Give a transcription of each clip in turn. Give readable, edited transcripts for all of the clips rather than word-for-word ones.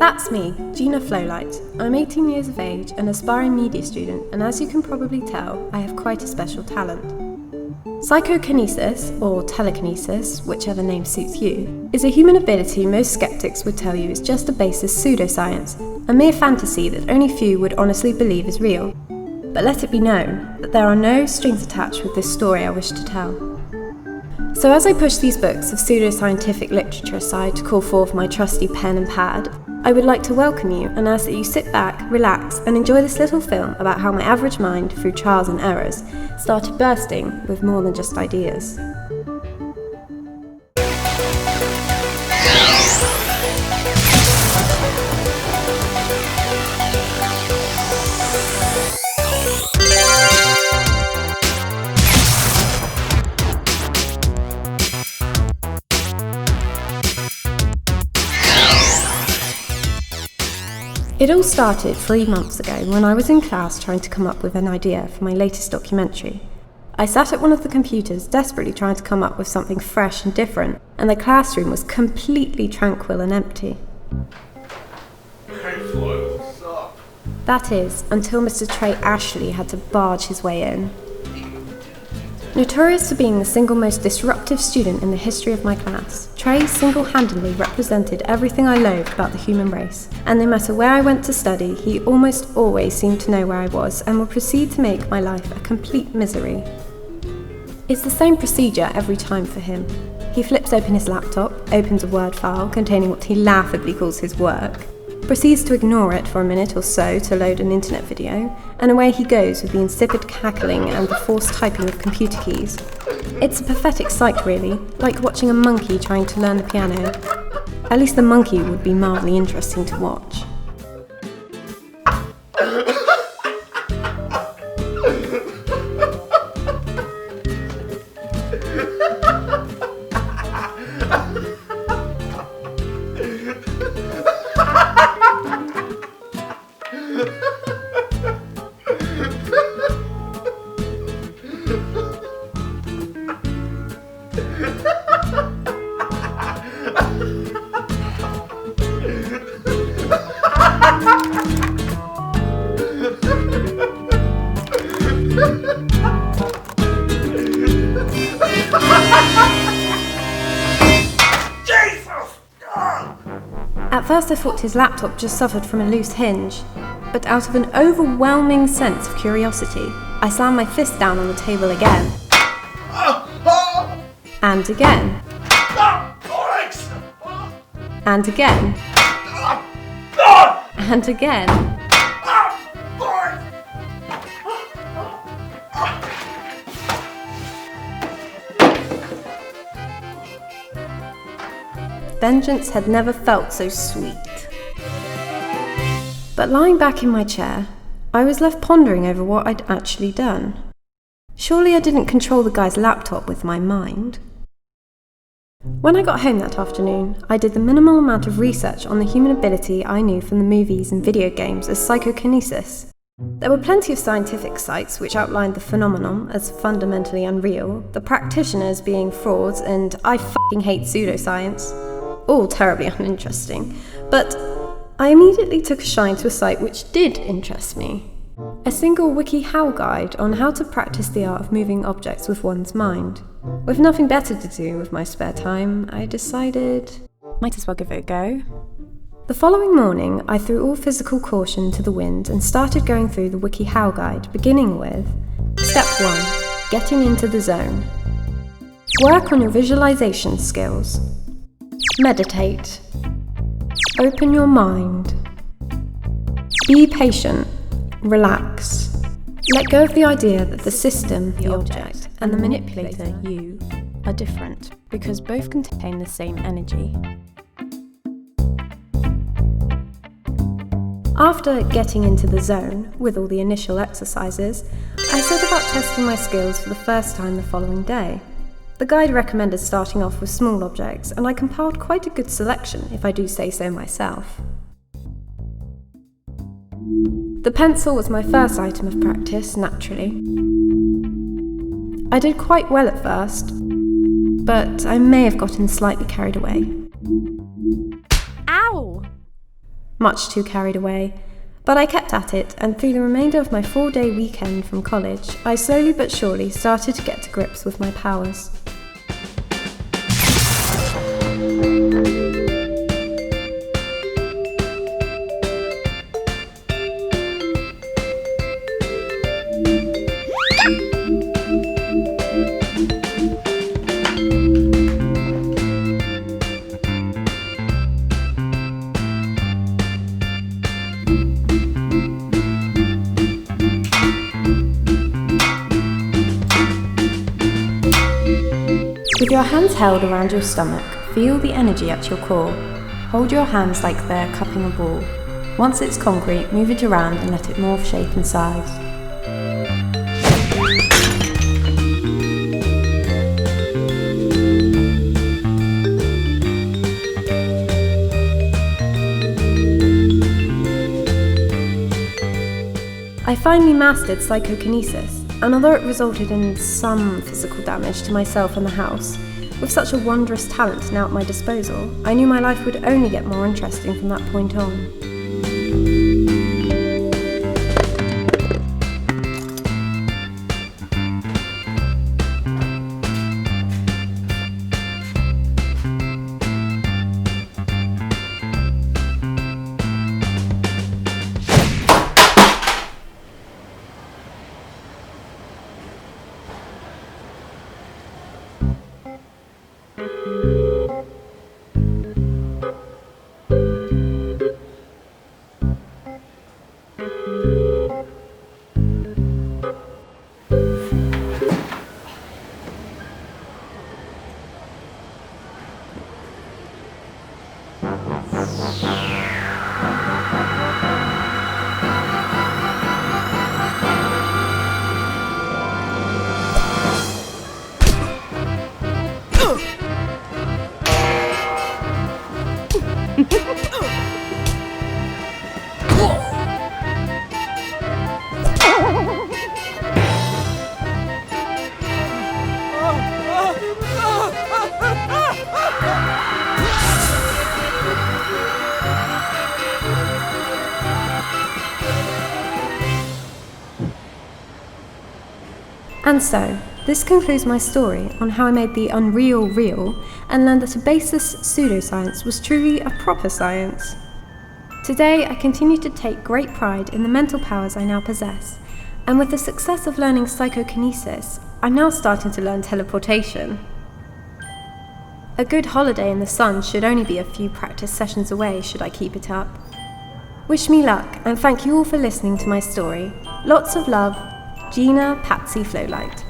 That's me, Geena Flolight. I'm 18 years of age, an aspiring media student, and as you can probably tell, I have quite a special talent. Psychokinesis, or telekinesis, whichever name suits you, is a human ability most skeptics would tell you is just a basis pseudoscience, a mere fantasy that only few would honestly believe is real. But let it be known that there are no strings attached with this story I wish to tell. So as I push these books of pseudoscientific literature aside to call forth my trusty pen and pad, I would like to welcome you and ask that you sit back, relax, and enjoy this little film about how my average mind, through trials and errors, started bursting with more than just ideas. It all started 3 months ago when I was in class trying to come up with an idea for my latest documentary. I sat at one of the computers desperately trying to come up with something fresh and different, and the classroom was completely tranquil and empty. That is, until Mr. Trey Ashley had to barge his way in. Notorious for being the single most disruptive student in the history of my class, Trey single-handedly represented everything I loathed about the human race, and no matter where I went to study, he almost always seemed to know where I was and would proceed to make my life a complete misery. It's the same procedure every time for him. He flips open his laptop, opens a Word file containing what he laughably calls his work, proceeds to ignore it for a minute or so to load an internet video, and away he goes with the insipid cackling and the forced typing of computer keys. It's a pathetic sight really, like watching a monkey trying to learn the piano. At least the monkey would be mildly interesting to watch. At first I thought his laptop just suffered from a loose hinge, but out of an overwhelming sense of curiosity, I slammed my fist down on the table again. And again. And again. And again. Vengeance had never felt so sweet. But lying back in my chair, I was left pondering over what I'd actually done. Surely I didn't control the guy's laptop with my mind. When I got home that afternoon, I did the minimal amount of research on the human ability I knew from the movies and video games as psychokinesis. There were plenty of scientific sites which outlined the phenomenon as fundamentally unreal, the practitioners being frauds, and I fucking hate pseudoscience. All terribly uninteresting, but I immediately took a shine to a site which did interest me. A single WikiHow guide on how to practice the art of moving objects with one's mind. With nothing better to do with my spare time, I decided, might as well give it a go. The following morning, I threw all physical caution to the wind and started going through the WikiHow guide, beginning with Step 1. Getting into the zone. Work on your visualization skills. Meditate. Open your mind. Be patient. Relax. Let go of the idea that the system, the object, and the manipulator, you, are different, because both contain the same energy. After getting into the zone, with all the initial exercises, I set about testing my skills for the first time the following day. The guide recommended starting off with small objects, and I compiled quite a good selection, if I do say so myself. The pencil was my first item of practice, naturally. I did quite well at first, but I may have gotten slightly carried away. Ow! much too carried away. But I kept at it, and through the remainder of my 4-day weekend from college, I slowly but surely started to get to grips with my powers. With your hands held around your stomach, feel the energy at your core. Hold your hands like they're cupping a ball. Once it's concrete, move it around and let it morph shape and size. I finally mastered psychokinesis, and although it resulted in some physical damage to myself and the house, with such a wondrous talent now at my disposal, I knew my life would only get more interesting from that point on. And so, this concludes my story on how I made the unreal real and learned that a baseless pseudoscience was truly a proper science. Today, I continue to take great pride in the mental powers I now possess, and with the success of learning psychokinesis, I'm now starting to learn teleportation. A good holiday in the sun should only be a few practice sessions away should I keep it up. Wish me luck, and thank you all for listening to my story. Lots of love, Geena Flolight.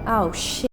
Oh shit.